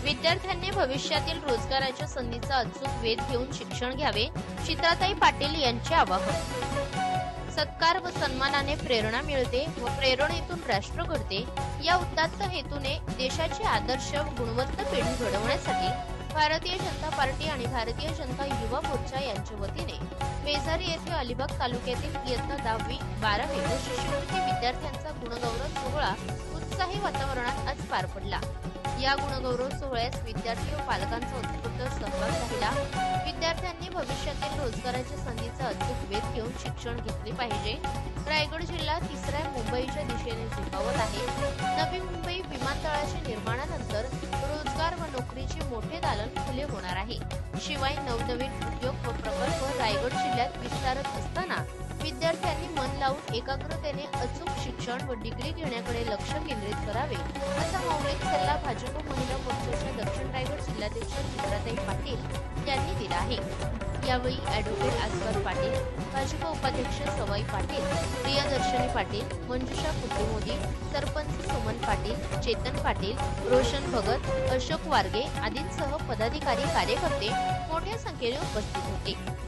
विद्यार्थ्यांनी भविष्यातील रोजगाराच्या संधीचा अचूक वेध घेऊन शिक्षण घ्यावे, चित्राताई पाटील यांचे आवाहन। सत्कार व सन्मानाने प्रेरणा मिळते व प्रेरणेतून राष्ट्र घडते, या उदात्त हेतूने देशाची आदर्श व गुणवंत पिढी घडवण्यासाठी भारतीय जनता पार्टी आणि भारतीय जनता युवा मोर्चा यांच्या वतीने मेझारी येथे अलिबाग तालुक्यातील इयत्ता 10वी 12वी व शिष्यवृत्ती विद्यार्थ्यांचा गुणगौरव सोहळा उत्साही वातावरणात आज पार पडला। या गुणगौरव सोहळ्यास विद्यार्थी व पालकांचा उत्स्फूर्त सहभाग राहिला। विद्यार्थ्यांनी भविष्यातील रोजगाराच्या संधीचा अचूक वेध घेऊन शिक्षण घेतले पाहिजे। रायगड जिल्हा तिसऱ्या मुंबईच्या दिशेने झुकावत आहे। नवी मुंबई विमानतळाच्या निर्माणानंतर रोजगार व नोकरीचे मोठे दालन खुले होणार आहे। शिवाय नवनवीन उद्योग व प्रकल्प रायगड जिल्ह्यात विस्तारत असताना विद्यार्थ्यांनी मन लावून एकाग्रतेने अचूक शिक्षण व डिग्री घेण्याकडे लक्ष केंद्रित करावे, असा मौलिक सल्ला भाजप महिला मोर्चाच्या दक्षिण रायगड जिल्हाध्यक्ष चित्राताई पाटील यांनी दिला आहे। यावेळी ॲडव्होकेट अस्कर पाटील, भाजप उपाध्यक्ष सवाई पाटील, प्रियदर्शनी पाटील, मंजुषा कुटुमोदी, सरपंच सुमन पाटील, चेतन पाटील, रोशन भगत, अशोक वारगे आदींसह पदाधिकारी कार्यकर्ते मोठ्या संख्येने उपस्थित होते।